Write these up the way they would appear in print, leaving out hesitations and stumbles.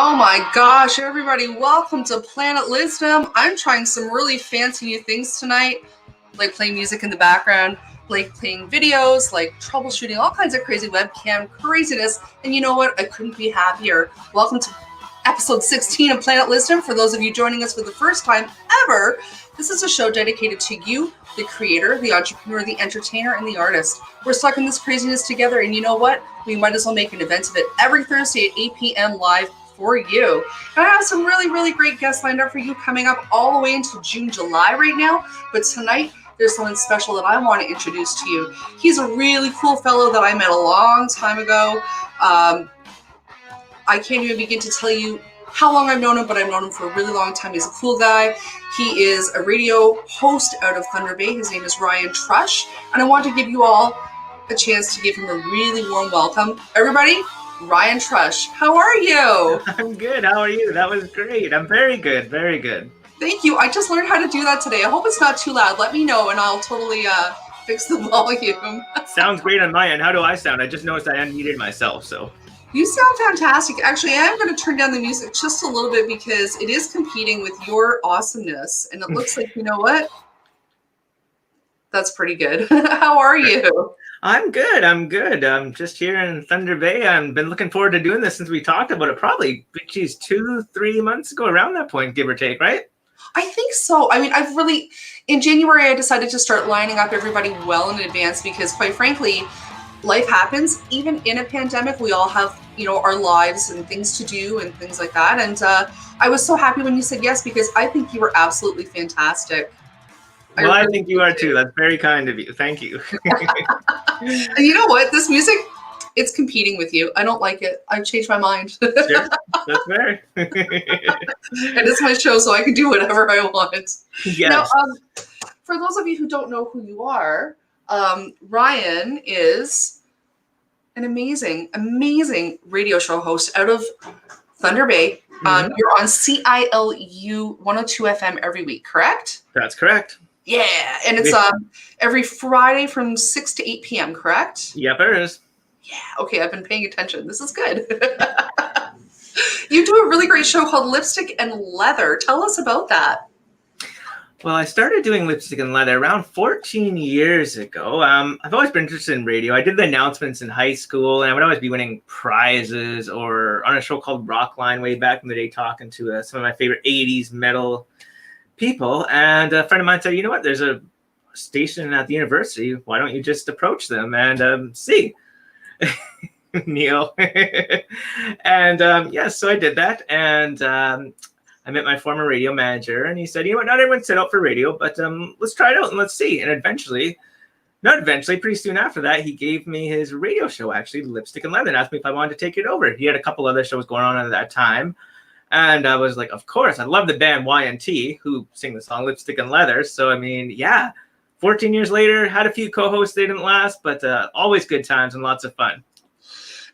Oh my gosh, everybody, welcome to Planet Lizzdom. I'm trying some really fancy new things tonight, like playing music in the background, like playing videos, like troubleshooting, all kinds of crazy webcam craziness. And you know what? I couldn't be happier. Welcome to episode 16 of Planet Lizzdom. For those of you joining us for the first time ever, this is a show dedicated to you, the creator, the entrepreneur, the entertainer, and the artist. We're stuck in this craziness together, and you know what? We might as well make an event of it every Thursday at 8 p.m. live for you. And I have some really great guests lined up for you coming up all the way into June, July right now. But tonight, there's someone special that I want to introduce to you. He's a really cool fellow that I met a long time ago. I can't even begin to tell you how long I've known him, but I've known him for a really long time. He's a cool guy. He is a radio host out of Thunder Bay. His name is Ryan Trush. And I want to give you all a chance to give him a really warm welcome. Everybody, Ryan Trush, how are you? I'm good. How are you? That was great. I'm very good. Very good. Thank you. I just learned how to do that today. I hope it's not too loud. Let me know and I'll totally fix the volume. Sounds great on my end. How do I sound? I just noticed I unmuted myself, so. You sound fantastic. Actually, I am going to turn down the music just a little bit because it is competing with your awesomeness. And it looks like, you know what? That's pretty good. How are you? I'm good. I'm just here in Thunder Bay. I've been looking forward to doing this since we talked about it probably, 2-3 months ago, around that point, give or take, right? I think so. I mean, in January, I decided to start lining up everybody well in advance because, quite frankly, life happens. Even in a pandemic, we all have, our lives and things to do and things like that. And I was so happy when you said yes, because I think you were absolutely fantastic. Well, I think you are too. That's very kind of you. Thank you. And you know what? This music, it's competing with you. I don't like it. I've changed my mind. Sure. That's fair. And it's my show, so I can do whatever I want. Yes. Now, for those of you who don't know who you are, Ryan is an amazing radio show host out of Thunder Bay. Mm-hmm. You're on CILU 102 FM every week, correct? That's correct. Yeah, and it's every Friday from 6 to 8 p.m., correct? Yep, it is. Yeah, okay, I've been paying attention. This is good. You do a really great show called Lipstick and Leather. Tell us about that. Well, I started doing Lipstick and Leather around 14 years ago. I've always been interested in radio. I did the announcements in high school, and I would always be winning prizes or on a show called Rockline way back in the day, talking to some of my favorite 80s metal people. And a friend of mine said, you know what, there's a station at the university. Why don't you just approach them and see? Neil. And yes, so I did that. And I met my former radio manager, and he said, you know what, not everyone's set out for radio, but let's try it out and let's see. And pretty soon after that, he gave me his radio show, actually, Lipstick and Leather, and asked me if I wanted to take it over. He had a couple other shows going on at that time. And I was like, of course, I love the band Y&T, who sing the song Lipstick and Leather. So, I mean, yeah, 14 years later, had a few co-hosts. They didn't last, but always good times and lots of fun.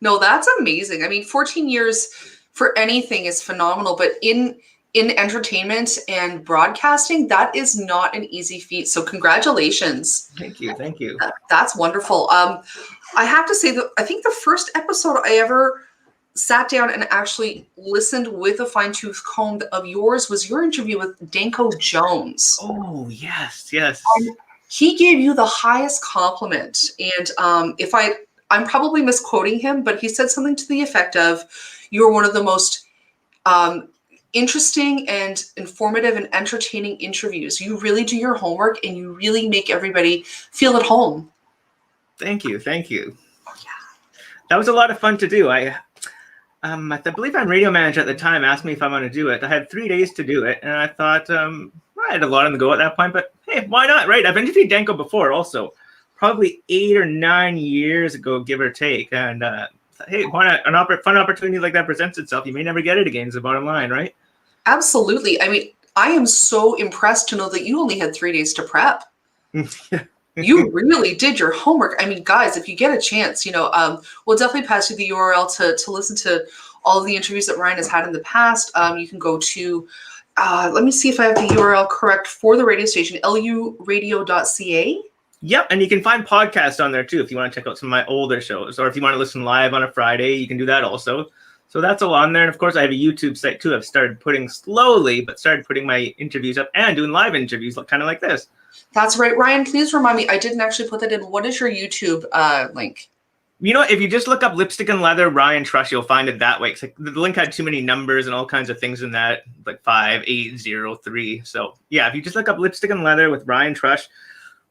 No, that's amazing. I mean, 14 years for anything is phenomenal, but in entertainment and broadcasting, that is not an easy feat. So congratulations. Thank you. That's wonderful. I have to say that I think the first episode I ever sat down and actually listened with a fine-tooth comb of yours was your interview with Danko Jones. Oh, yes. He gave you the highest compliment. And I'm probably misquoting him, but he said something to the effect of, you're one of the most interesting and informative and entertaining interviews. You really do your homework and you really make everybody feel at home. Thank you. Oh, yeah. That was a lot of fun to do. I believe our radio manager at the time asked me if I wanted to do it. I had 3 days to do it, and I thought I had a lot on the go at that point, but hey, why not, right? I've interviewed Danko before also, probably 8 or 9 years ago, give or take, and hey, why not? Fun opportunity like that presents itself. You may never get it again, is the bottom line, right? Absolutely. I mean, I am so impressed to know that you only had 3 days to prep. You really did your homework. I mean, guys, if you get a chance, we'll definitely pass you the URL to listen to all of the interviews that Ryan has had in the past. You can go to, let me see if I have the URL correct for the radio station, luradio.ca. Yep, and you can find podcasts on there too if you want to check out some of my older shows, or if you want to listen live on a Friday, you can do that also. So that's all on there. And of course, I have a YouTube site too. I've started putting my interviews up and doing live interviews, kind of like this. That's right. Ryan, please remind me. I didn't actually put that in. What is your YouTube link? You know, if you just look up Lipstick and Leather, Ryan Trush, you'll find it that way. It's like the link had too many numbers and all kinds of things in that, like 5803. So yeah, if you just look up Lipstick and Leather with Ryan Trush,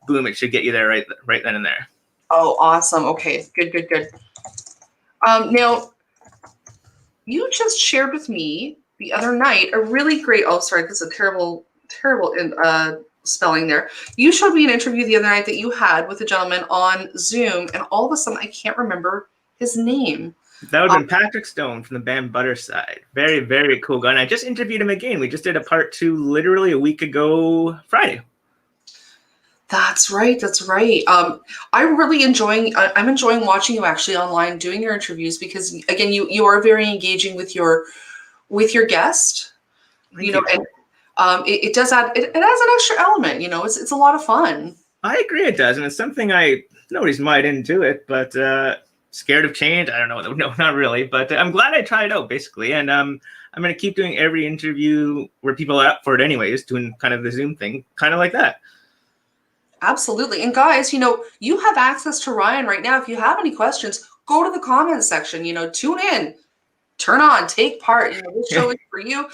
boom, it should get you there right then and there. Oh, awesome. Okay, good. Now, you just shared with me the other night a really great. Oh, sorry, this is a terrible spelling there. You showed me an interview the other night that you had with a gentleman on Zoom, and all of a sudden I can't remember his name. That would have been Patrick Stone from the band Butterside. Very, very cool guy. And I just interviewed him again. We just did a part 2 literally a week ago Friday. That's right. I'm enjoying watching you actually online doing your interviews, because again, you are very engaging with your guest. Thank you. And it does add it adds an extra element. It's a lot of fun. I agree it does, and it's something nobody's might into it, but scared of change. I don't know. No, not really, but I'm glad I tried it out basically, and I'm going to keep doing every interview where people are up for it anyways, doing kind of the Zoom thing, kind of like that. Absolutely. And guys, you have access to Ryan right now. If you have any questions, go to the comments section, tune in, turn on, take part. This show is for you.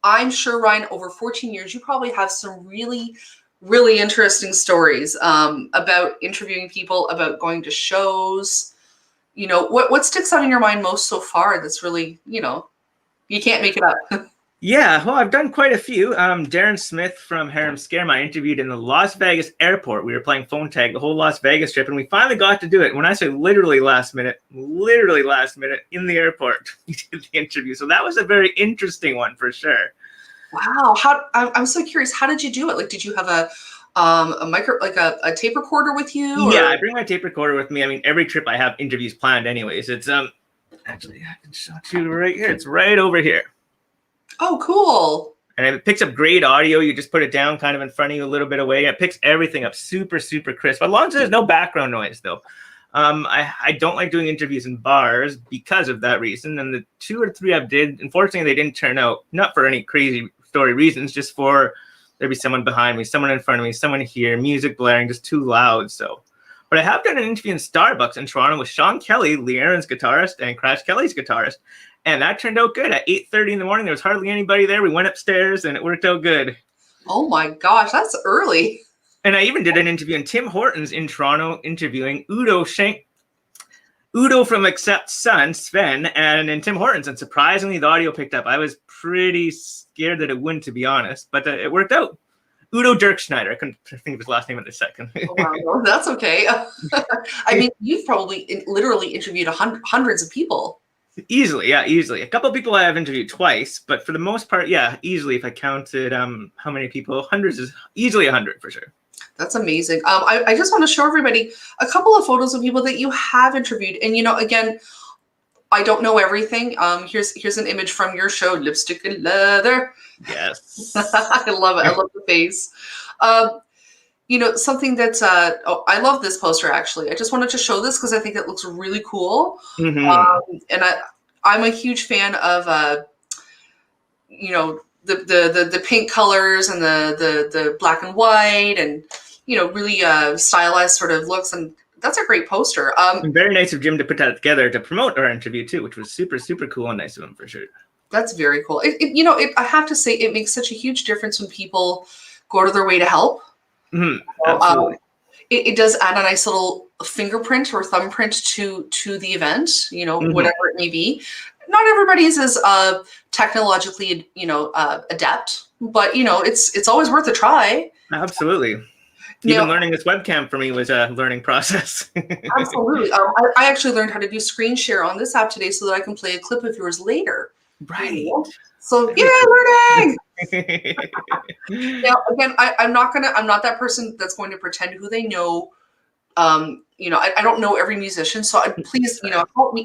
I'm sure, Ryan, over 14 years, you probably have some really, really interesting stories about interviewing people, about going to shows. What sticks out in your mind most so far that's really, you can't make it up? Yeah, well, I've done quite a few. Darren Smith from Harem Scare, I interviewed in the Las Vegas airport. We were playing phone tag the whole Las Vegas trip, and we finally got to do it. When I say literally last minute, in the airport, we did the interview. So that was a very interesting one for sure. Wow, I'm so curious. How did you do it? Like, did you have a tape recorder with you? Or? Yeah, I bring my tape recorder with me. I mean, every trip I have interviews planned, anyways. It's actually I can show you right here. It's right over here. Oh, cool. And it picks up great audio. You just put it down kind of in front of you a little bit away. It picks everything up super, super crisp. As long as there's no background noise, though. I don't like doing interviews in bars because of that reason. And the 2 or 3 I've did, unfortunately, they didn't turn out, not for any crazy story reasons, just for there'd be someone behind me, someone in front of me, someone here, music blaring, just too loud. So, but I have done an interview in Starbucks in Toronto with Sean Kelly, Lee Aaron's guitarist, and Crash Kelly's guitarist. And that turned out good. At 8:30 in the morning, there was hardly anybody there. We went upstairs, and it worked out good. Oh, my gosh. That's early. And I even did an interview in Tim Hortons in Toronto, interviewing Udo from Accept's son, Sven, and in Tim Hortons. And surprisingly, the audio picked up. I was pretty scared that it wouldn't, to be honest. But it worked out. Udo Dirkschneider. I couldn't think of his last name at the second. Oh, wow. That's okay. I mean, you've probably literally interviewed hundreds of people. Easily. A couple of people I have interviewed twice, but for the most part, yeah, easily. If I counted how many people, hundreds is easily 100 for sure. That's amazing. I just want to show everybody a couple of photos of people that you have interviewed. And, again, I don't know everything. Here's an image from your show, Lipstick and Leather. Yes. I love it. I love the face. Something that's, I love this poster, actually. I just wanted to show this because I think it looks really cool. Mm-hmm. And I'm a huge fan of, the pink colors and the black and white and, really stylized sort of looks. And that's a great poster. Very nice of Jim to put that together to promote our interview, too, which was super, super cool and nice of him for sure. That's very cool. I have to say, it makes such a huge difference when people go out of their way to help. Mm-hmm. Absolutely. It does add a nice little fingerprint or thumbprint to the event, Mm-hmm. whatever it may be. Not everybody is as technologically, adept, but it's always worth a try. Absolutely. Even learning this webcam for me was a learning process. Absolutely. I actually learned how to do screen share on this app today so that I can play a clip of yours later. Right. So learning. Now, again, I'm not that person that's going to pretend who they know. I don't know every musician, so please,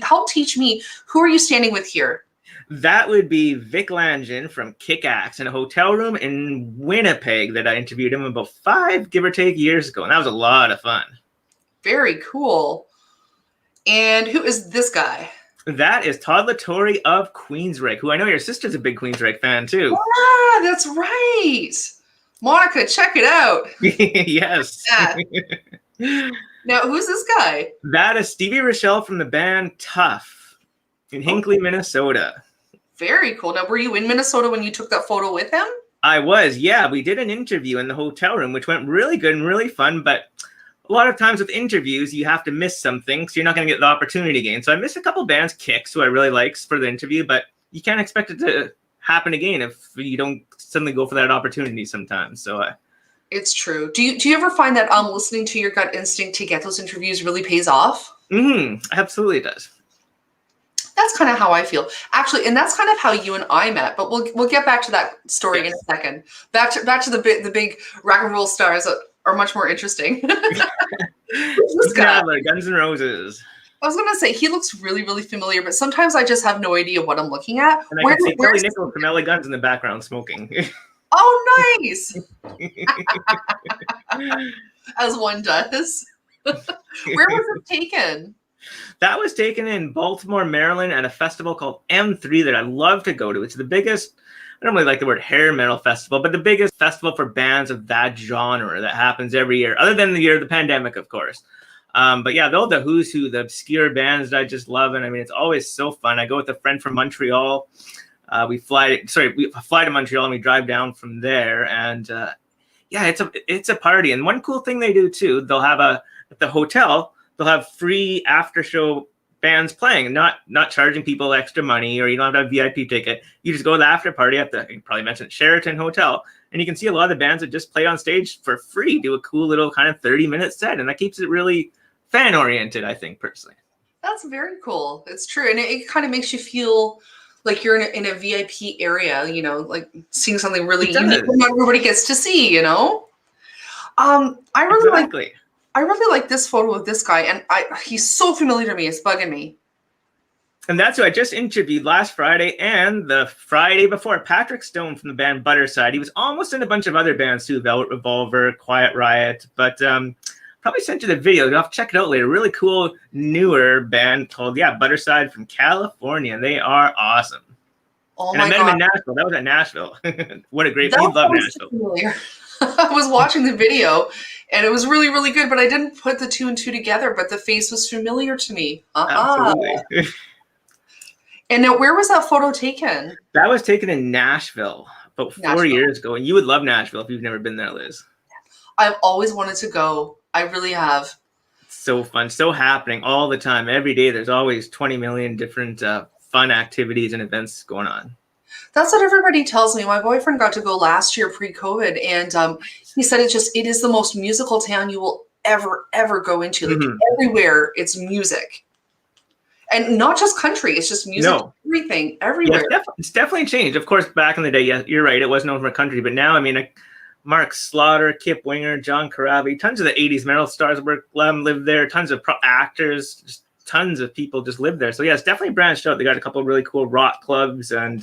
help teach me. Who are you standing with here? That would be Vic Langin from Kick-Axe in a hotel room in Winnipeg that I interviewed him about 5, give or take, years ago. And that was a lot of fun. Very cool. And who is this guy? That is Todd Latore of Queensrÿche, who I know your sister's a big Queensrÿche fan too. Ah, that's right. Monica, check it out. Yes. Yeah. Now, who's this guy? That is Stevie Rochelle from the band Tough in Hinckley, Minnesota. Very cool. Now, were you in Minnesota when you took that photo with him? I was, yeah. We did an interview in the hotel room, which went really good and really fun. But a lot of times with interviews, you have to miss something, so you're not going to get the opportunity again. So I missed a couple bands, Kicks, who I really liked for the interview, but you can't expect it to happen again if you don't suddenly go for that opportunity sometimes. So it's true. Do you ever find that listening to your gut instinct to get those interviews really pays off? Absolutely it does. That's kind of how I feel, actually, and that's kind of how you and I met. But we'll get back to that story in a second. Back to the big rock and roll stars that are much more interesting. This guy, Guns N' Roses. I was gonna say he looks really, really familiar, but sometimes I just have no idea what I'm looking at. And I can see Kelly Nichols from LA Guns in the background smoking. Oh, nice! As one does. Where was it taken? That was taken in Baltimore, Maryland at a festival called M3 that I love to go to. It's the biggest, I don't really like the word hair metal festival, but the biggest festival for bands of that genre that happens every year, other than the year of the pandemic, of course. But yeah, they're the who's who, the obscure bands that I just love. And I mean, it's always so fun. I go with a friend from Montreal. We fly to Montreal and we drive down from there. And yeah, it's a party. And one cool thing they do too, they'll have at the hotel, they'll have free after show bands playing, not charging people extra money, or you don't have to have a VIP ticket. You just go to the after party at you probably mentioned Sheraton Hotel, and you can see a lot of the bands that just play on stage for free, do a cool little kind of 30-minute set, and that keeps it really fan oriented, I think, personally. That's very cool. It's true, and it kind of makes you feel like you're in a VIP area, you know, like seeing something really unique that everybody gets to see, you know. I really like this photo of this guy, and he's so familiar to me. It's bugging me. And that's who I just interviewed last Friday and the Friday before, Patrick Stone from the band Butterside. He was almost in a bunch of other bands too, Velvet Revolver, Quiet Riot, but probably sent you the video. You'll have to check it out later. Really cool, newer band called, Butterside from California. They are awesome. Oh and I met him in Nashville. That was at Nashville. What a great, we love Nashville. Familiar. I was watching the video, and it was really, really good, but I didn't put the two and two together, but the face was familiar to me. Absolutely. And now, where was that photo taken? That was taken in Nashville about 4 years ago, and you would love Nashville if you've never been there, Liz. I've always wanted to go. I really have. It's so fun, so happening all the time. Every day, there's always 20 million different fun activities and events going on. That's what everybody tells me. My boyfriend got to go last year pre-COVID, and he said it is the most musical town you will ever go into. Like everywhere, it's music. And not just country, it's just music, everything, everywhere. Yeah, it's definitely changed. Of course, back in the day, yeah, you're right, it was known for country, but now, I mean, Mark Slaughter, Kip Winger, John Corabi, tons of the 80s metal stars lived there, tons of actors, just tons of people just live there. So yeah, it's definitely branched out. They got a couple of really cool rock clubs, and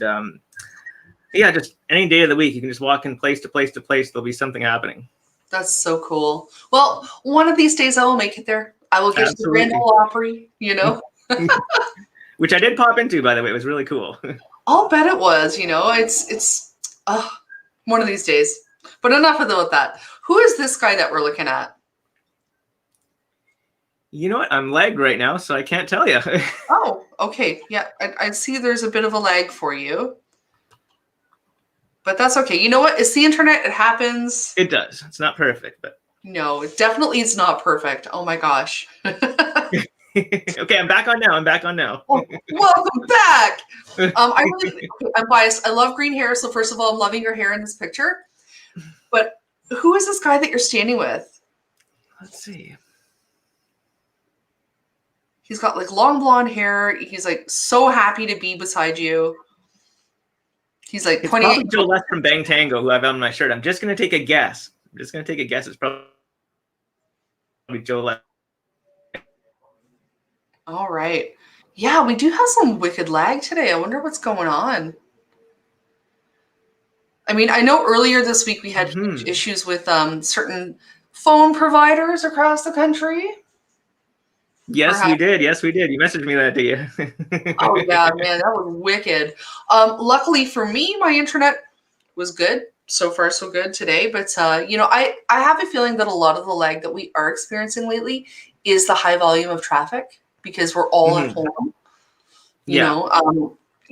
just any day of the week, you can just walk in place to place to place. There'll be something happening. That's so cool. Well, one of these days I will make it there. I will get to the Grand Ole Opry, you know. Which I did pop into, by the way. It was really cool. I'll bet it was. You know, it's one of these days. But enough about that. Who is this guy that we're looking at? You know what? I'm lagged right now, so I can't tell you. Oh, okay. Yeah, I see there's a bit of a lag for you. But that's okay. You know what? It's the internet. It happens. It does. It's not perfect, but... No, it definitely is not perfect. Oh, my gosh. Okay, I'm back on now. Oh, welcome back. I'm biased. I love green hair. So first of all, I'm loving your hair in this picture. But who is this guy that you're standing with? Let's see. He's got like long blonde hair. He's like so happy to be beside you. He's like 28. Joe Less from Bang Tango, who I have on my shirt. I'm just going to take a guess. It's probably Joe Less. All right. Yeah, we do have some wicked lag today. I wonder what's going on. I mean, I know earlier this week we had huge issues with certain phone providers across the country. Yes, we did. Yes, we did. You messaged me that, day. Oh yeah, man, that was wicked. Luckily for me, my internet was good. So far, so good today. But I have a feeling that a lot of the lag that we are experiencing lately is the high volume of traffic because we're all at home.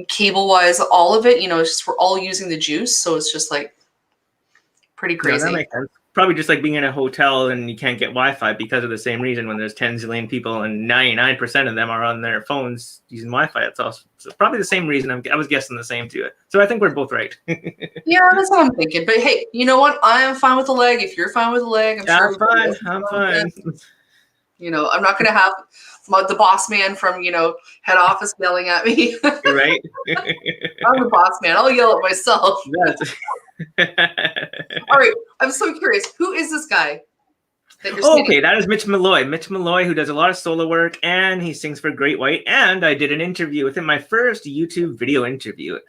Cable wise, all of it, it's just we're all using the juice, so it's just like pretty crazy. That makes sense. Probably just like being in a hotel and you can't get Wi-Fi because of the same reason when there's 10 zillion people and 99% of them are on their phones using Wi-Fi. It's also probably the same reason. I was guessing the same too. So I think we're both right. Yeah, that's what I'm thinking. But hey, you know what? I am fine with the lag. If you're fine with the lag, I'm fine. I'm fine. I'm not going to have the boss man from, head office yelling at me. You're right. I'm the boss man. I'll yell at myself. All right. I'm so curious. Who is this guy that you're Okay, that is Mitch Malloy. Mitch Malloy, who does a lot of solo work, and he sings for Great White. And I did an interview with him, my first YouTube video interview.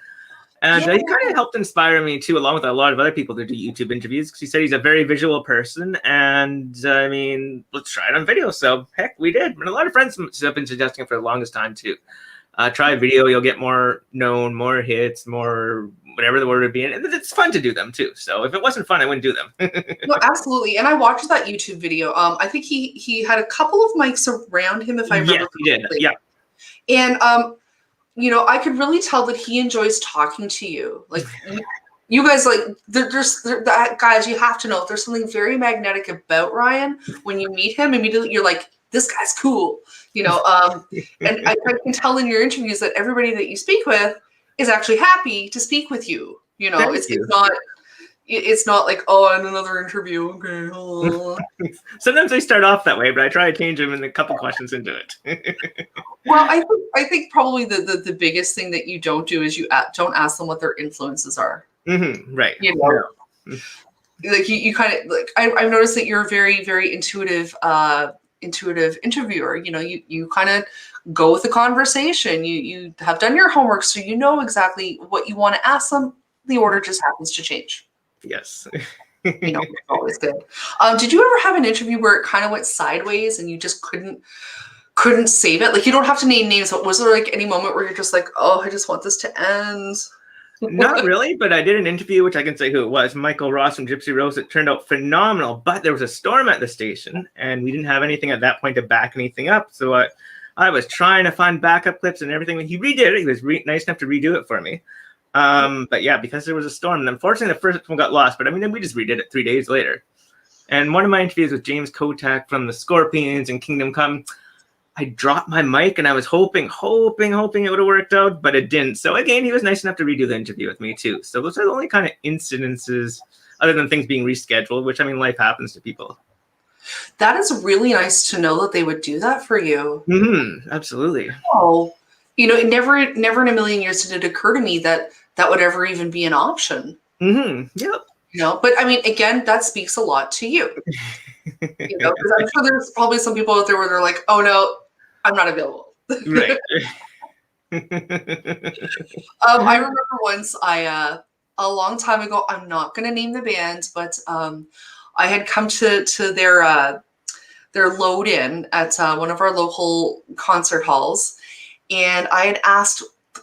And he kind of helped inspire me, too, along with a lot of other people to do YouTube interviews, because he said he's a very visual person. And, I mean, let's try it on video. So, heck, we did. And a lot of friends have been suggesting it for the longest time, too. Try video, you'll get more known, more hits, more whatever the word would be. And it's fun to do them, too. So, if it wasn't fun, I wouldn't do them. No, absolutely. And I watched that YouTube video. I think he had a couple of mics around him, if I remember correctly. Yes, he did. Yeah. And, I could really tell that he enjoys talking to you. Like, you guys, like, guys, you have to know, there's something very magnetic about Ryan. When you meet him, immediately you're like, this guy's cool. And I can tell in your interviews that everybody that you speak with is actually happy to speak with you. It's not like, oh, and another interview. Okay. Oh. Sometimes they start off that way, but I try to change them and a couple questions into it. Well, I think probably the biggest thing that you don't do is you don't ask them what their influences are. Mm-hmm. Right. Like you kind of like I've noticed that you're a very, very intuitive interviewer. You kind of go with the conversation. You have done your homework, so you know exactly what you want to ask them. The order just happens to change. Yes. It's always good. Did you ever have an interview where it kind of went sideways and you just couldn't save it? Like, you don't have to name names, but was there like any moment where you're just like, oh, I just want this to end? Not really, but I did an interview, which I can say who it was, Michael Ross from Gypsy Rose. It turned out phenomenal, but there was a storm at the station and we didn't have anything at that point to back anything up. So I was trying to find backup clips and everything. He redid it. He was nice enough to redo it for me. But yeah, because there was a storm, and unfortunately the first one got lost, but I mean, then we just redid it 3 days later. And one of my interviews with James Kotak from the Scorpions and Kingdom Come, I dropped my mic and I was hoping it would have worked out, but it didn't. So again, he was nice enough to redo the interview with me too. So those are the only kind of incidences other than things being rescheduled, which I mean, life happens to people. That is really nice to know that they would do that for you. Mm-hmm, absolutely. Oh, never in a million years did it occur to me that would ever even be an option. Mm-hmm. Yep. But I mean, again, that speaks a lot to you. Because I'm sure there's probably some people out there where they're like, oh no, I'm not available. Right. I remember once a long time ago, I'm not going to name the band, but I had come to their load in at one of our local concert halls. And I had asked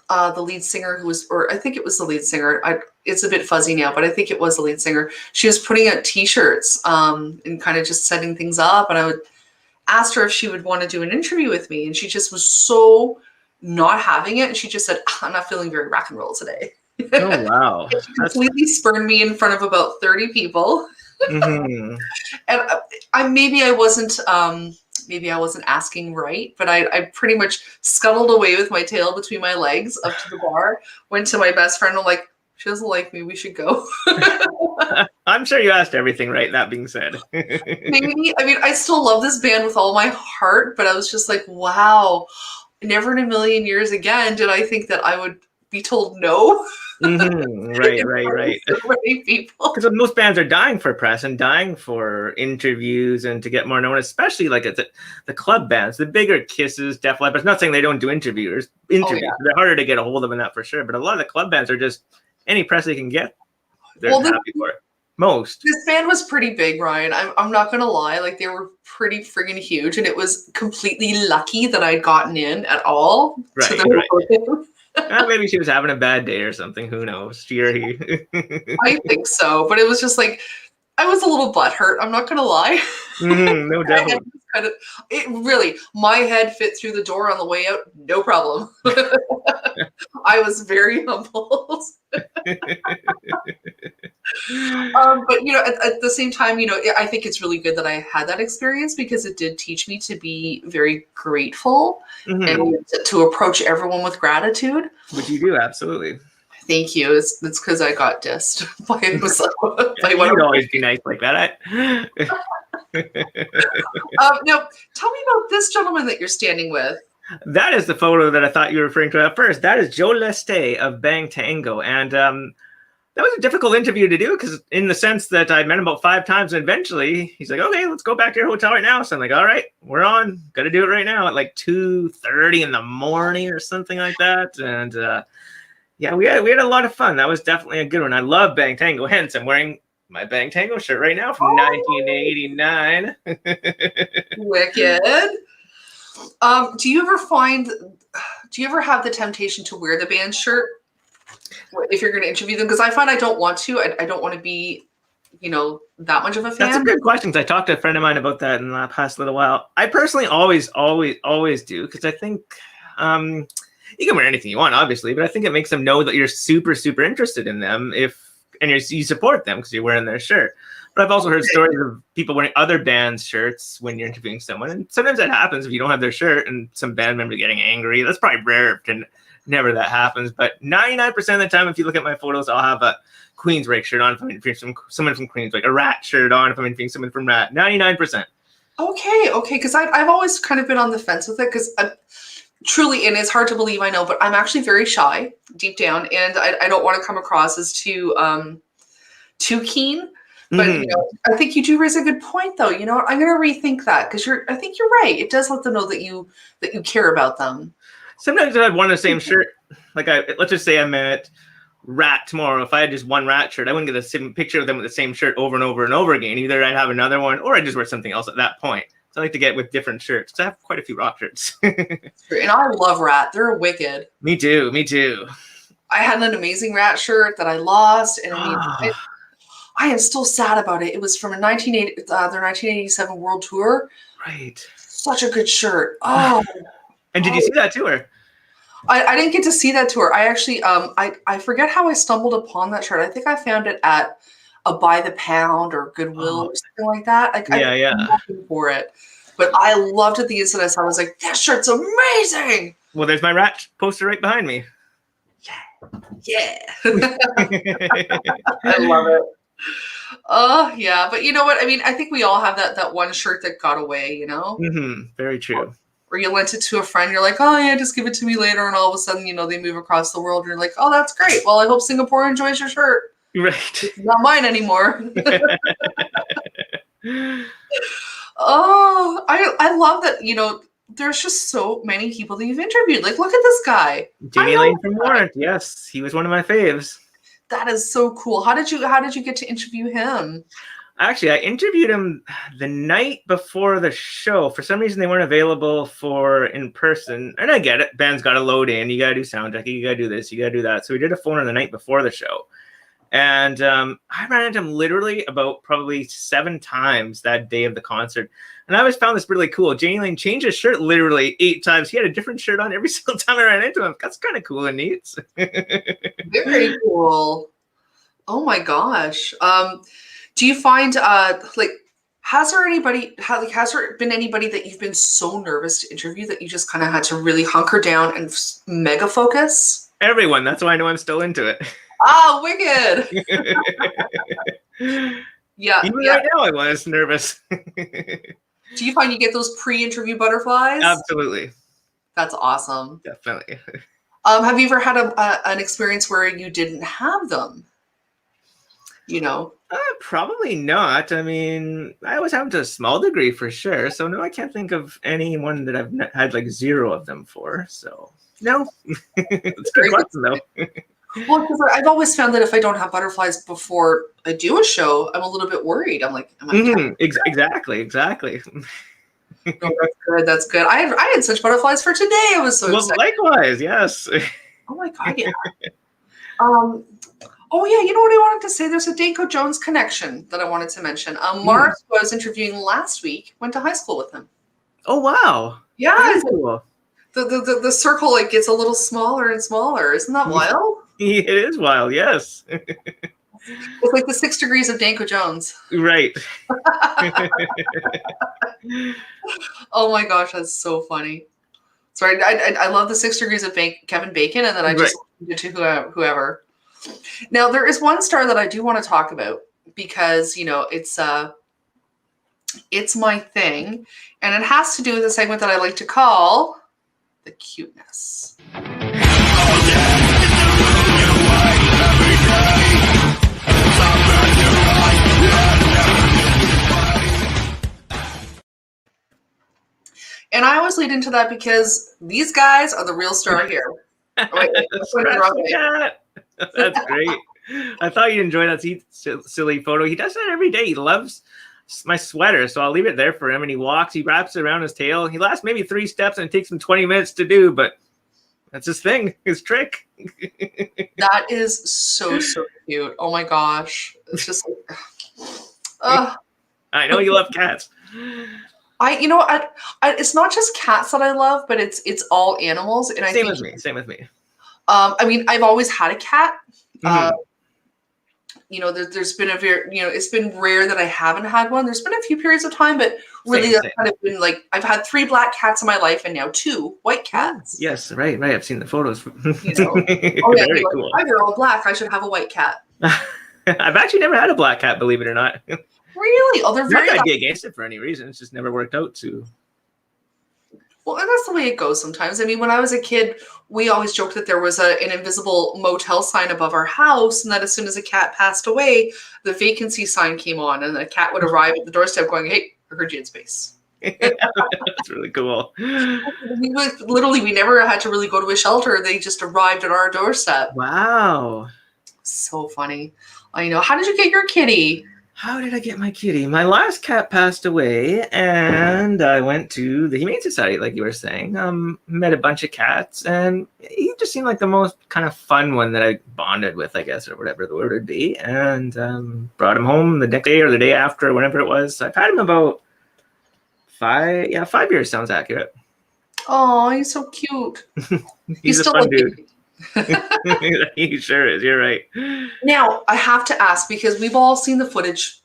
the lead singer I think it was the lead singer. It's a bit fuzzy now, but I think it was the lead singer. She was putting out T-shirts and kind of just setting things up. And I would ask her if she would want to do an interview with me. And she just was so not having it. And she just said, I'm not feeling very rock and roll today. Oh, wow. She completely spurned me in front of about 30 people. Mm-hmm. And maybe I wasn't asking right, but I pretty much scuttled away with my tail between my legs up to the bar, went to my best friend, and I'm like, she doesn't like me, we should go. I'm sure you asked everything right, that being said. Maybe. I mean, I still love this band with all my heart, but I was just like, wow, never in a million years again did I think that I would be told no. Mm-hmm. Right. So many people. Because most bands are dying for press and dying for interviews and to get more known, especially like the club bands, the bigger Kisses, Def Leppard. Not saying they don't do interviews. Oh, yeah. They're harder to get a hold of in that for sure. But a lot of the club bands are just any press they can get. They're happy for it. Most. This band was pretty big, Ryan. I'm not gonna lie, like they were pretty friggin' huge, and it was completely lucky that I'd gotten in at all to the recording. Maybe she was having a bad day or something. Who knows? She or he. I think so, but it was just like I was a little butthurt. I'm not gonna lie. No doubt. It really, my head fit through the door on the way out, no problem. I was very humbled. But at the same time, I think it's really good that I had that experience because it did teach me to be very grateful and to approach everyone with gratitude. Which you do, absolutely. Thank you. It's because I got dissed by You'd always be nice like that. Now, tell me about this gentleman that you're standing with. That is the photo that I thought you were referring to at first. That is Joe Leste of Bang Tango. And that was a difficult interview to do because in the sense that I met him about 5 times and eventually he's like, okay, let's go back to your hotel right now. So I'm like, all right, we're on. Got to do it right now at like 2:30 in the morning or something like that. And yeah, we had a lot of fun. That was definitely a good one. I love Bang Tango. Hence, I'm wearing my Bang Tango shirt right now from 1989. Wicked. Do you ever have the temptation to wear the band shirt if you're going to interview them? Because I find I don't want to. I don't want to be, that much of a fan. That's a good question. I talked to a friend of mine about that in the past little while. I personally always do because I think you can wear anything you want, obviously, but I think it makes them know that you're super, super interested in them and you support them because you're wearing their shirt. But I've also heard stories of people wearing other bands' shirts when you're interviewing someone. And sometimes that happens if you don't have their shirt and some band member getting angry. That's probably rare. Never that happens. But 99% of the time, if you look at my photos, I'll have a Queensryche shirt on if I'm interviewing someone from Queensryche, a Rat shirt on if I'm interviewing someone from Rat. 99%. Okay. Because I've always kind of been on the fence with it because truly, and it's hard to believe, I know, but I'm actually very shy deep down, and I don't want to come across as too keen. But I think you do raise a good point, though. I'm going to rethink that because I think you're right. It does let them know that you care about them. Sometimes if I have one of the same shirt, like let's just say I'm at Rat tomorrow. If I had just one Rat shirt, I wouldn't get the same picture of them with the same shirt over and over and over again. Either I'd have another one, or I'd just wear something else at that point. So I like to get with different shirts because I have quite a few rock shirts. And I love Rat. They're wicked. Me too. I had an amazing Rat shirt that I lost, and I am still sad about it. It was from their 1987 World Tour. Right. Such a good shirt. Oh. And did you see that tour? I didn't get to see that tour. I actually, I forget how I stumbled upon that shirt. I think I found it at a By the Pound or Goodwill or something like that. I'm looking for it. But I loved it the instant I saw it. I was like, that shirt's amazing. Well, there's my Rat poster right behind me. Yeah. I love it. Oh, yeah. But you know what? I mean, I think we all have that one shirt that got away, Very true. Or you lent it to a friend. You're like, oh, yeah, just give it to me later. And all of a sudden, they move across the world. And you're like, oh, that's great. Well, I hope Singapore enjoys your shirt. Right. It's not mine anymore. Oh, I love that, there's just so many people that you've interviewed. Like, look at this guy. Jamie Lane from Warrant. Yes, he was one of my faves. That is so cool. How did you get to interview him? Actually, I interviewed him the night before the show. For some reason, they weren't available for in person. And I get it. Band's got to load in. You got to do sound checking. You got to do this. You got to do that. So we did a phone the night before the show. And I ran into him literally about probably 7 times that day of the concert. And I always found this really cool. Jamie Lane changed his shirt literally 8 times. He had a different shirt on every single time I ran into him. That's kind of cool and neat. Very cool. Oh my gosh. Do you find has there been anybody that you've been so nervous to interview that you just kind of had to really hunker down and mega focus? Everyone. That's why I know I'm still into it. Ah, wicked. Yeah. Even right now I was nervous. Do you find you get those pre-interview butterflies? Absolutely. That's awesome. Definitely. Have you ever had an experience where you didn't have them? Probably not. I mean, I always have to a small degree for sure. So no, I can't think of anyone that I've had like 0 of them for. So no. It's a good question though. Well, because I've always found that if I don't have butterflies before I do a show, I'm a little bit worried. I'm like, am I Exactly. No, that's good. That's good. I had such butterflies for today. I was so Well, excited. likewise, yes. Oh my god, yeah. Oh yeah, you know what I wanted to say? There's a Danko Jones connection that I wanted to mention. Mark, who I was interviewing last week, went to high school with him. Oh wow. Yeah, Very cool. The circle like gets a little smaller and smaller. Isn't that wild? It is wild, yes. It's like the 6 degrees of Danko Jones. Right. Oh my gosh, that's so funny. Sorry, I love the 6 degrees of Kevin Bacon, and then I just listened to whoever. Now there is one star that I do want to talk about because it's my thing, and it has to do with a segment that I like to call the cuteness. And I always lead into that because these guys are the real star here. Wait, that's great. I thought you'd enjoy that silly photo. He does that every day. He loves my sweater, so I'll leave it there for him. And he wraps it around his tail. He lasts maybe 3 steps, and it takes him 20 minutes to do, but that's his thing, his trick. That is so cute. Oh my gosh. It's just like, I know you love cats. It's not just cats that I love, but it's all animals. And Same with me. I mean, I've always had a cat. Mm-hmm. There's been it's been rare that I haven't had one. There's been a few periods of time, but really that's kind of been like, I've had 3 black cats in my life and now 2 white cats. Yes, right. I've seen the photos. Very cool. They're all black. I should have a white cat. I've actually never had a black cat, believe it or not. Really? Oh, they're very. Not that I'd be against it for any reason. It's just never worked out to. Well, and that's the way it goes sometimes. I mean, when I was a kid, we always joked that there was an invisible motel sign above our house, and that as soon as a cat passed away, the vacancy sign came on, and the cat would arrive at the doorstep going, "Hey, I heard you in space." That's really cool. We never had to really go to a shelter. They just arrived at our doorstep. Wow. So funny. I know. How did you get your kitty? How did I get my kitty? My last cat passed away, and I went to the Humane Society, like you were saying. Met a bunch of cats, and he just seemed like the most kind of fun one that I bonded with, I guess, or whatever the word would be. And brought him home the next day or the day after, whenever it was. I've had him about 5 years sounds accurate. Oh, he's so cute. He's a fun dude. He sure is. You're right. Now, I have to ask, because we've all seen the footage.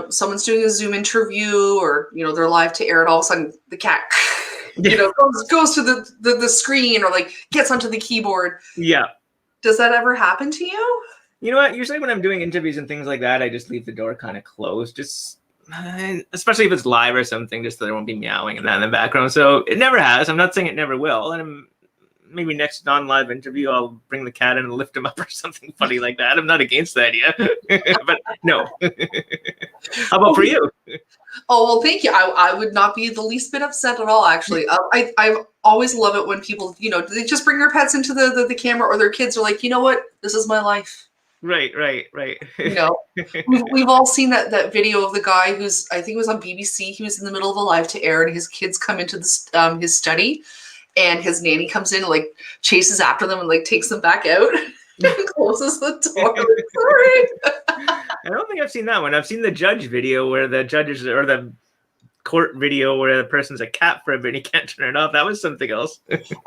Someone's doing a Zoom interview, or they're live to air, and all of a sudden the cat goes to the screen, or like gets onto the keyboard. Yeah. Does that ever happen to you? You know what? Usually when I'm doing interviews and things like that, I just leave the door kind of closed, especially if it's live or something, just so there won't be meowing and that in the background. So it never has. I'm not saying it never will. And maybe next non-live interview, I'll bring the cat in and lift him up or something funny like that. I'm not against the idea, but no. How about for you? Oh, well, thank you. I would not be the least bit upset at all, actually. I always love it when people, they just bring their pets into the camera, or their kids are like, you know what? This is my life. Right. We've all seen that video of the guy who's, I think it was on BBC. He was in the middle of a live to air, and his kids come into his study. And his nanny comes in, like chases after them and like takes them back out and closes the door. Sorry. I don't think I've seen that one. I've seen the judge video where the judges, or the court video where the person's a cat for a bit and he can't turn it off. That was something else.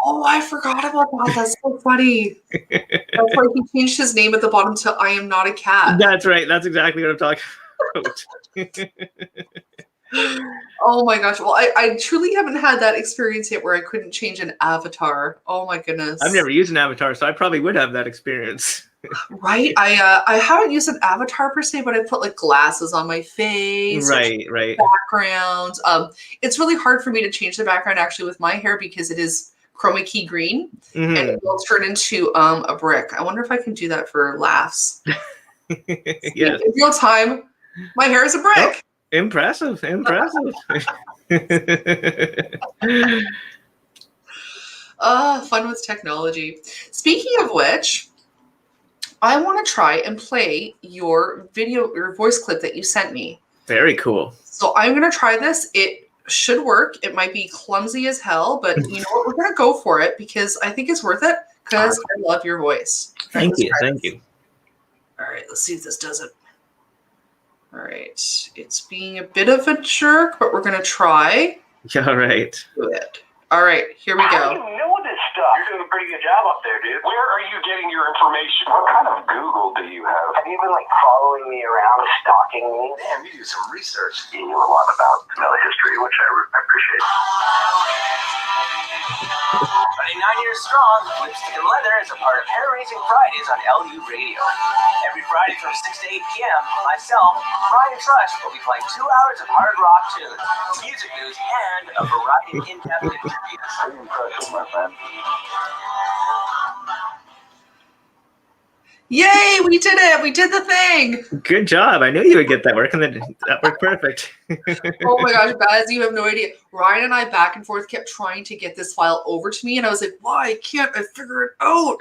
Oh, I forgot about that. That's so funny. That's why he changed his name at the bottom to "I am not a cat." That's right. That's exactly what I'm talking about. Oh my gosh. Well, I truly haven't had that experience yet where I couldn't change an avatar. Oh my goodness. I've never used an avatar, so I probably would have that experience. Right. I haven't used an avatar per se, but I put like glasses on my face. Right. Backgrounds. It's really hard for me to change the background actually with my hair because it is chroma key green, and it will turn into a brick. I wonder if I can do that for laughs. Yes. In real time, my hair is a brick. Oh. Impressive. Fun with technology. Speaking of which, I want to try and play your video, your voice clip that you sent me. Very cool. So I'm going to try this. It should work. It might be clumsy as hell, but you know what? We're going to go for it because I think it's worth it because I love your voice. Thank you. Thank you. All right, let's see if this does it. All right. It's being a bit of a jerk, but we're going to try. All right. Good. All right, here we How go. do you know this stuff? You're doing a pretty good job up there, dude. Where are you getting your information? What kind of Google do you have? Have you been, following me around, stalking me? Man, you do some research. You know a lot about vanilla history, which I appreciate. 29 years strong, Lipstick and Leather is a part of Hair Raising Fridays on LU Radio. Every Friday from 6 to 8 p.m., myself, Ryan and Trush will be playing 2 hours of hard rock tunes, music news, and a variety of in-depth interviews. I'm impressed, my friend. Yay, we did it. We did the thing. Good job. I knew you would get that work, and that worked perfect. Oh my gosh, guys, you have no idea. Ryan and I back and forth kept trying to get this file over to me, and I was like, why can't I figure it out?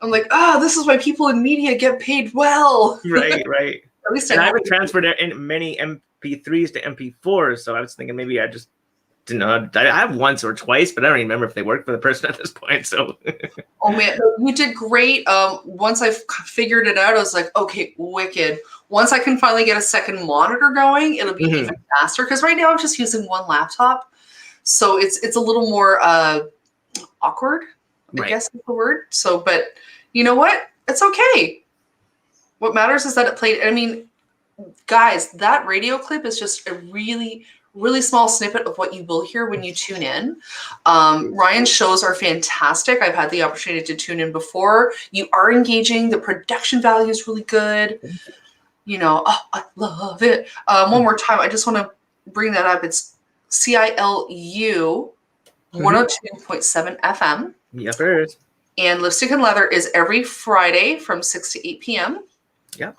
I'm like, this is why people in media get paid well. Right. At least I haven't transferred in many MP3s to MP4s, so I was thinking maybe I just didn't know. I have once or twice, but I don't even remember if they worked for the person at this point. So, oh man, you did great. Once I figured it out, I was like, okay, wicked. Once I can finally get a second monitor going, it'll be even faster. Because right now I'm just using one laptop, so it's a little more awkward. I guess is the word. So, but you know what? It's okay. What matters is that it played. I mean, guys, that radio clip is just a really, really small snippet of what you will hear when you tune in. Ryan's shows are fantastic. I've had the opportunity to tune in before. You are engaging. The production value is really good. You know, I love it. One more time, I just want to bring that up. It's CILU 102.7 FM. Yep, it is. And Lipstick and Leather is every Friday from 6 to 8 p.m. Yep.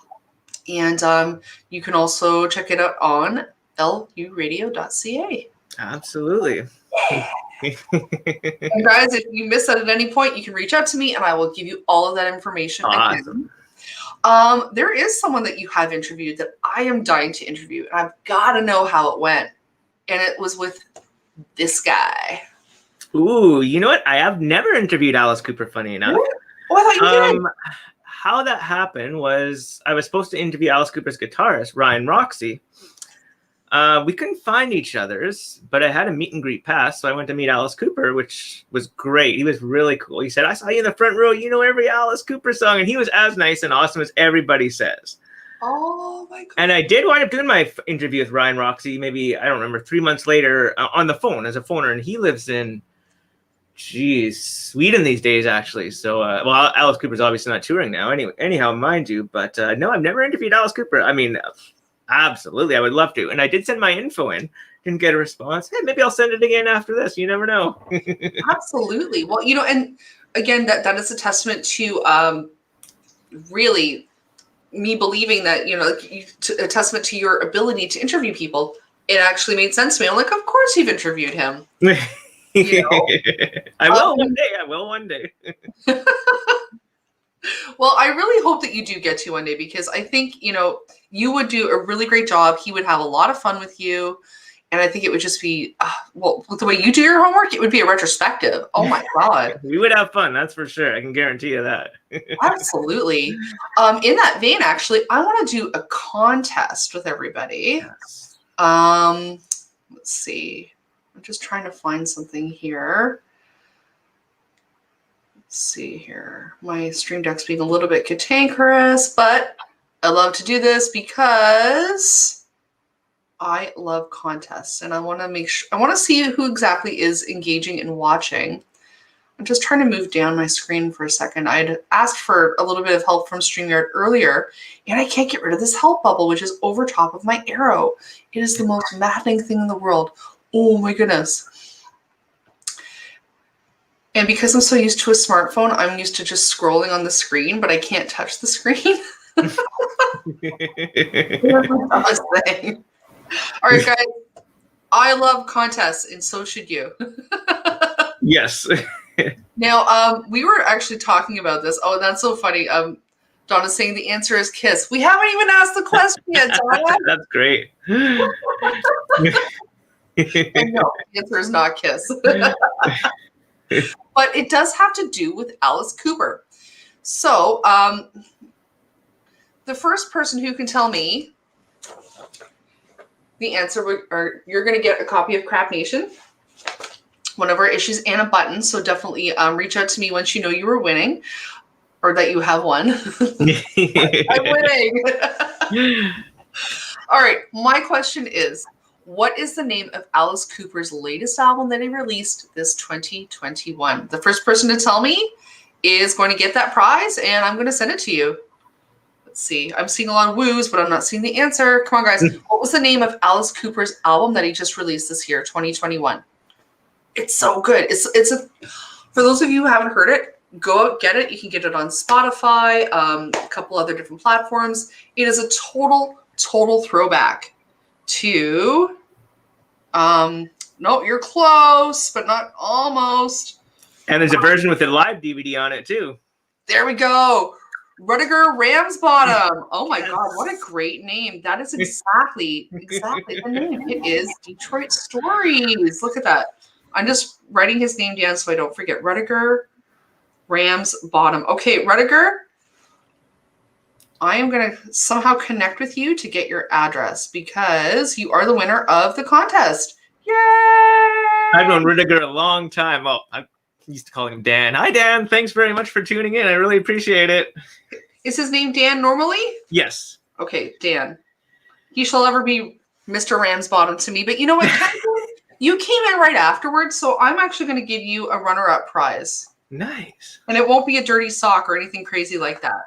And you can also check it out on luradio.ca. Absolutely. And guys, if you miss that at any point, you can reach out to me and I will give you all of that information again. There is someone that you have interviewed that I am dying to interview, and I've got to know how it went. And it was with this guy. Ooh, you know what? I have never interviewed Alice Cooper, funny enough. Oh, I thought you did. How that happened was I was supposed to interview Alice Cooper's guitarist, Ryan Roxy. We couldn't find each other's, but I had a meet and greet pass, so I went to meet Alice Cooper, which was great. He was really cool. He said, I saw you in the front row. You know every Alice Cooper song. And he was as nice and awesome as everybody says. Oh, my God. And I did wind up doing my interview with Ryan Roxy, maybe, I don't remember, 3 months later on the phone as a phoner. And he lives in, Sweden these days, actually. So, well, Alice Cooper's obviously not touring now. Anyhow, mind you. But no, I've never interviewed Alice Cooper. I mean, absolutely, I would love to. And I did send my info in. Didn't get a response. Hey, maybe I'll send it again after this. You never know. Absolutely. Well, you know, and again, that is a testament to really me believing that, you know, a testament to your ability to interview people. It actually made sense to me. I'm like, of course you've interviewed him. You know? I will one day. I will one day. Well, I really hope that you do get to one day, because I think, you know, you would do a really great job. He would have a lot of fun with you. And I think it would just be, well, with the way you do your homework, it would be a retrospective. Oh, my God. We would have fun. That's for sure. I can guarantee you that. Absolutely. In that vein, actually, I want to do a contest with everybody. Yes. Let's see. I'm just trying to find something here. Let's see here. My Stream Deck's being a little bit cantankerous, but I love to do this because I love contests, and I want to make sure, I want to see who exactly is engaging and watching. I'm just trying to move down my screen for a second. I'd asked for a little bit of help from StreamYard earlier, and I can't get rid of this help bubble, which is over top of my arrow. It is the most maddening thing in the world. Oh my goodness. And because I'm so used to a smartphone, I'm used to just scrolling on the screen, but I can't touch the screen. That's the dumbest thing. All right, guys. I love contests, and so should you. Yes. Now, we were actually talking about this. Oh, that's so funny. Donna's saying the answer is kiss. We haven't even asked the question yet, Donna. That's great. And no, the answer is not kiss. But it does have to do with Alice Cooper. So, the first person who can tell me the answer, or you're going to get a copy of Crap Nation, one of our issues, and a button. So definitely reach out to me once you know you were winning, or that you have won. I'm winning. All right. My question is, what is the name of Alice Cooper's latest album that he released this 2021? The first person to tell me is going to get that prize, and I'm going to send it to you. Let's see. I'm seeing a lot of woos, but I'm not seeing the answer. Come on, guys. What was the name of Alice Cooper's album that he just released this year, 2021? It's so good. It's a, for those of you who haven't heard it, go out, get it. You can get it on Spotify, a couple other different platforms. It is a total throwback to, no, you're close, but not almost. And there's a version with a live DVD on it too. There we go. Rudiger Ramsbottom. Oh my God, what a great name. That is exactly the name. It is Detroit Stories. Look at that. I'm just writing his name down so I don't forget. Rudiger Ramsbottom. Okay, Rudiger, I am going to somehow connect with you to get your address because you are the winner of the contest. Yay! I've known Rudiger a long time. Oh, I'm used to calling him Dan. Hi, Dan. Thanks very much for tuning in. I really appreciate it. Is his name Dan normally? Yes. Okay, Dan. He shall ever be Mr. Ramsbottom to me. But you know what? You came in right afterwards, so I'm actually going to give you a runner-up prize. Nice. And it won't be a dirty sock or anything crazy like that.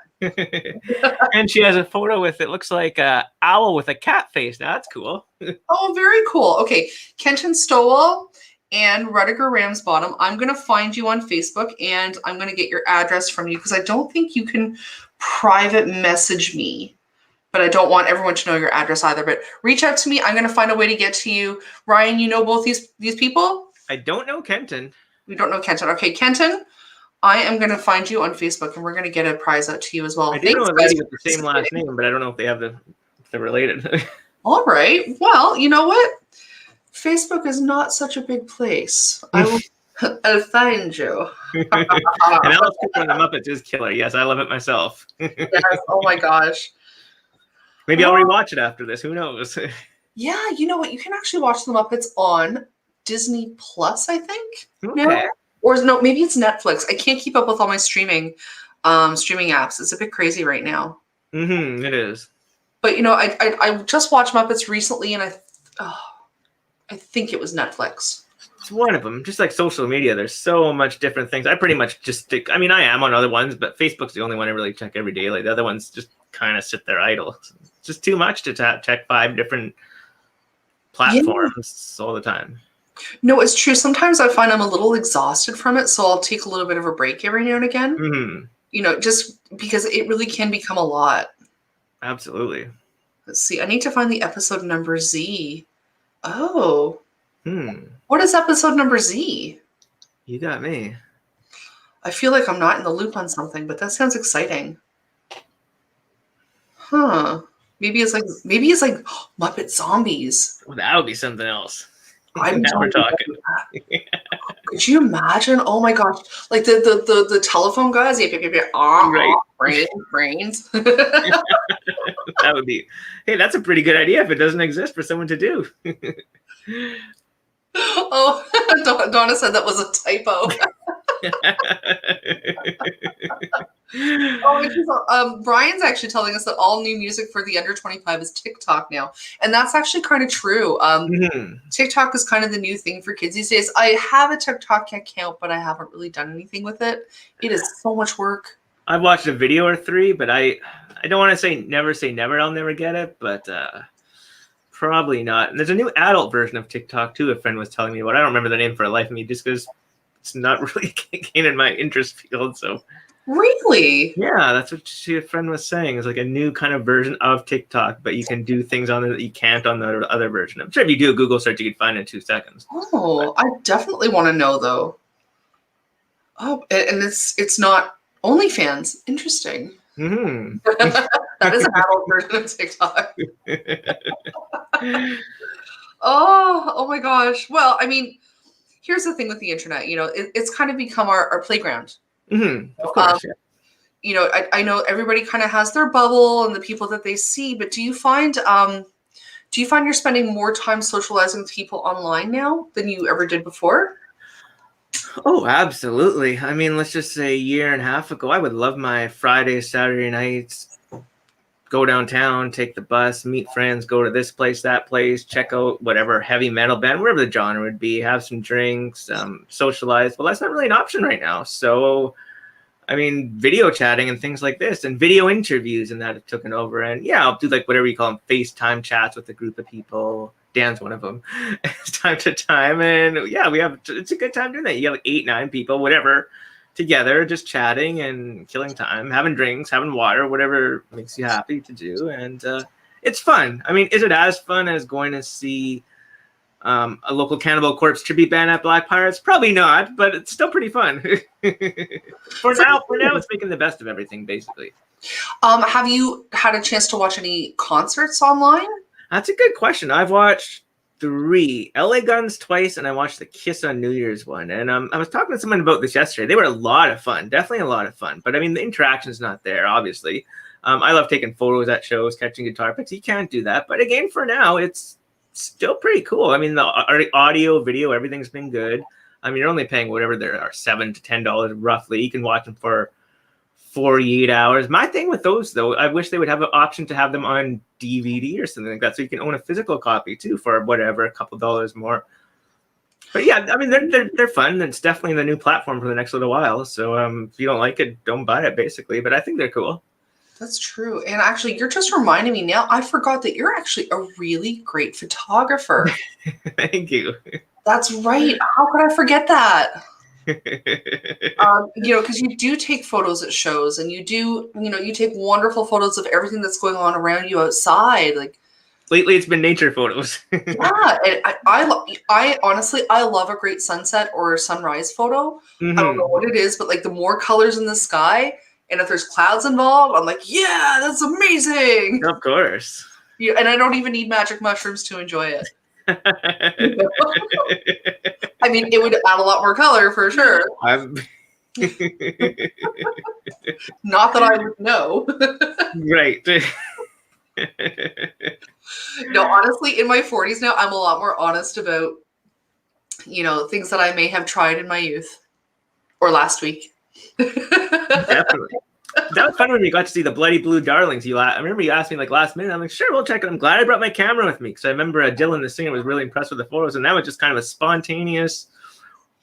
And she has a photo with, it looks like an owl with a cat face. Now, that's cool. Oh, very cool. Okay, Kenton Stowell and Rudiger Ramsbottom, I'm going to find you on Facebook, and I'm going to get your address from you because I don't think you can private message me. But I don't want everyone to know your address either. But reach out to me. I'm going to find a way to get to you. Ryan, you know both these people? I don't know Kenton. We don't know Kenton. Okay, Kenton, I am going to find you on Facebook, and we're going to get a prize out to you as well. I do know a lady with the same last name, but I don't know if they have if they're related. All right. Well, you know what? Facebook is not such a big place. I'll find you. And Alice Cooper and the Muppets is killer. Yes, I love it myself. Yes. Oh my gosh. Maybe I'll rewatch it after this. Who knows? Yeah, you know what? You can actually watch the Muppets on Disney Plus, I think. Okay. No? Or no, maybe it's Netflix. I can't keep up with all my streaming apps. It's a bit crazy right now. Mm-hmm, it is. But you know, I just watched Muppets recently, and I think it was Netflix. It's one of them. Just like social media, there's so much different things. I pretty much just stick. I mean, I am on other ones, but Facebook's the only one I really check every day. Like the other ones just kind of sit there idle. It's just too much to check 5 different platforms all the time. No, it's true. Sometimes I find I'm a little exhausted from it, so I'll take a little bit of a break every now and again. Mm-hmm. You know, just because it really can become a lot. Absolutely. Let's see. I need to find the episode number Z. Oh. Hmm. What is episode number Z? You got me. I feel like I'm not in the loop on something, but that sounds exciting. Huh. Maybe it's like Muppet Zombies. Well, that would be something else. Now we're talking. Could you imagine? Oh my gosh. Like the telephone guys. Right. Brains. That would be, hey, that's a pretty good idea if it doesn't exist for someone to do. Oh, Donna said that was a typo. Brian's actually telling us that all new music for the under 25 is TikTok now. And that's actually kind of true. TikTok is kind of the new thing for kids these days. I have a TikTok account, but I haven't really done anything with it. It is so much work. I've watched a video or 3, but I don't want to say never, I'll never get it, but probably not. And there's a new adult version of TikTok too, a friend was telling me about. I don't remember the name for the life of me just because it's not really gaining my interest field. So really? Yeah, that's what a friend was saying. It's like a new kind of version of TikTok, but you can do things on it that you can't on the other version. I'm sure if you do a Google search, you can find it in 2 seconds. Oh, I definitely want to know though. Oh, and it's not OnlyFans. Interesting. Mm-hmm. That is an adult version of TikTok. Oh my gosh. Well, I mean, here's the thing with the internet. It's kind of become our playground. Mm-hmm. Of course, yeah. I know everybody kind of has their bubble and the people that they see, but do you find you're spending more time socializing with people online now than you ever did before? Oh, absolutely. I mean, let's just say a year and a half ago, I would love my Fridays, Saturday nights, go downtown, take the bus, meet friends, go to this place, that place, check out whatever heavy metal band, wherever the genre would be, have some drinks, socialize. Well, that's not really an option right now. So, I mean, video chatting and things like this and video interviews and that have taken over. And yeah, I'll do like whatever you call them, FaceTime chats with a group of people. Dan's one of them, time to time. And yeah, it's a good time doing that. You get like 8, 9 people, whatever, together, just chatting and killing time, having drinks, having water, whatever makes you happy to do. And it's fun. I mean, is it as fun as going to see a local Cannibal Corpse tribute band at Black Pirates? Probably not, but it's still pretty fun. For now, it's making the best of everything, basically. Have you had a chance to watch any concerts online? That's a good question. I've watched 3 LA Guns twice, and I watched the Kiss on New Year's one. And I was talking to someone about this yesterday. They were a lot of fun, definitely a lot of fun. But I mean, the interaction's not there, obviously. I love taking photos at shows, catching guitar picks. You can't do that. But again, for now, it's still pretty cool. I mean, the audio, video, everything's been good. I mean, you're only paying whatever there are, $7 to $10 roughly. You can watch them for 48 hours. My thing with those, though, I wish they would have an option to have them on DVD or something like that, so you can own a physical copy too for whatever, a couple dollars more. But yeah, I mean, they're fun. It's definitely the new platform for the next little while. So if you don't like it, don't buy it, basically. But I think they're cool. That's true. And actually, you're just reminding me now. I forgot that you're actually a really great photographer. Thank you. That's right. How could I forget that? Because you do take photos at shows, and you take wonderful photos of everything that's going on around you outside. Like lately, it's been nature photos. Yeah, and I honestly love a great sunset or sunrise photo. Mm-hmm. I don't know what it is, but like the more colors in the sky, and if there's clouds involved, I'm like, yeah, that's amazing. Of course. Yeah, and I don't even need magic mushrooms to enjoy it. I mean, it would add a lot more color for sure. Not that I would know. Right. No, honestly, in my 40s now, I'm a lot more honest about, things that I may have tried in my youth or last week. Definitely. That was fun when we got to see the Bloody Blue Darlings. I remember you asked me like last minute. I'm like, sure, we'll check it. I'm glad I brought my camera with me because I remember Dylan, the singer, was really impressed with the photos, and that was just kind of a spontaneous,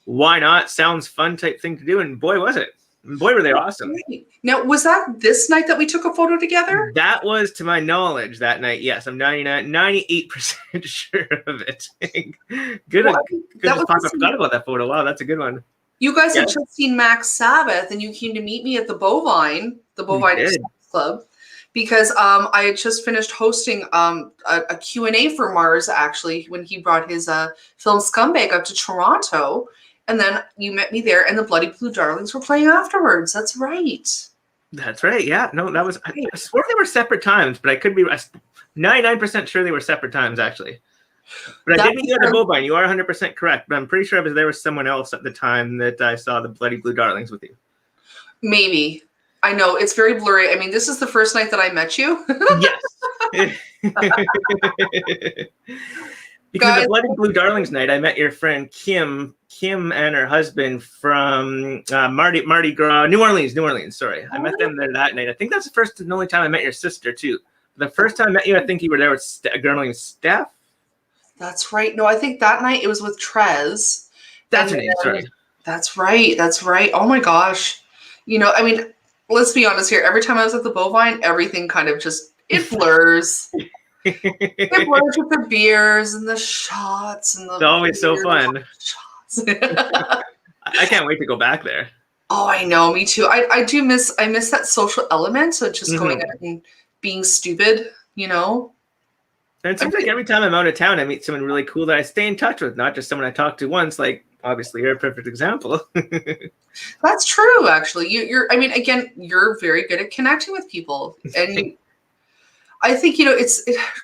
why not, sounds fun type thing to do. And boy, was it! And boy, were they awesome. Now, was that this night that we took a photo together? That was, to my knowledge, that night. Yes, I'm 98% sure of it. Good. Well, I forgot about that photo. Wow, that's a good one. You guys had just seen Max Sabbath, and you came to meet me at the Bovine Club, because I had just finished hosting a Q&A for Mars, actually, when he brought his film Scumbag up to Toronto. And then you met me there, and the Bloody Blue Darlings were playing afterwards. That's right. That's right. Yeah. No, that was. I swore they were separate times, but I could be 99% sure they were separate times, actually. But I did meet you at the Bovine. You are 100% correct. But I'm pretty sure there was someone else at the time that I saw the Bloody Blue Darlings with you. Maybe. I know. It's very blurry. I mean, this is the first night that I met you. Yes. Because the Bloody Blue Darlings night, I met your friend Kim and her husband from Mardi Gras, New Orleans. Sorry, I met them there that night. I think that's the first and only time I met your sister too. The first time I met you, I think you were there with a girl named Steph. That's right. No, I think that night it was with Trez. That's her name. Sorry. That's right. Oh my gosh. I mean, let's be honest here. Every time I was at the Bovine, everything kind of it blurs. It blurs with the beers and the shots and the. It's always so fun. I can't wait to go back there. Oh, I know. Me too. I miss that social element of just going out and being stupid, And it seems like every time I'm out of town, I meet someone really cool that I stay in touch with, not just someone I talked to once. Like, obviously you're a perfect example. That's true, actually. I mean, again, you're very good at connecting with people. And I think,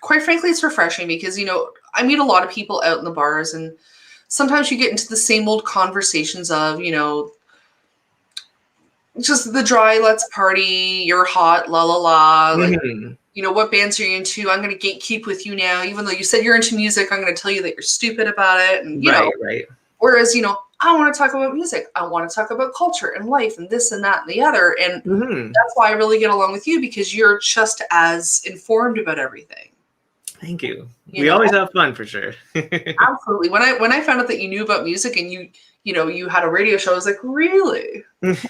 quite frankly, it's refreshing because, I meet a lot of people out in the bars, and sometimes you get into the same old conversations of, just the dry, let's party, you're hot, la la la. Like, what bands are you into? I'm going to gatekeep with you now. Even though you said you're into music, I'm going to tell you that you're stupid about it. And, right. Whereas, I want to talk about music. I want to talk about culture and life and this and that and the other. And that's why I really get along with you, because you're just as informed about everything. Thank you. We always have fun, for sure. Absolutely. When I found out that you knew about music and you had a radio show, I was like, really? Let's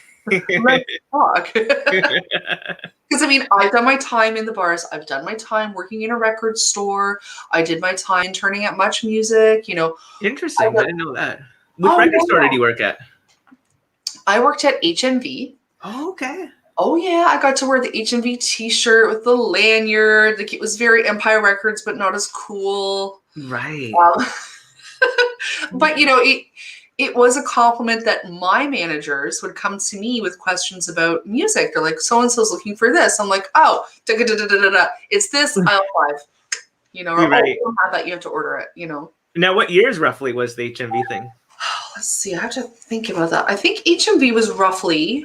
talk. Because, I mean, I've done my time in the bars. I've done my time working in a record store. I did my time turning at Much Music, Interesting. I didn't know that. Which record store did you work at? I worked at HMV. Oh, okay. Oh, yeah. I got to wear the HMV t-shirt with the lanyard. Like, it was very Empire Records, but not as cool. Right. But, it was a compliment that my managers would come to me with questions about music. They're like, so-and-so's looking for this. I'm like, oh, it's this, aisle 5. Or right. you don't have that, you have to order it, Now, what years roughly was the HMV thing? Let's see, I have to think about that. I think HMV was roughly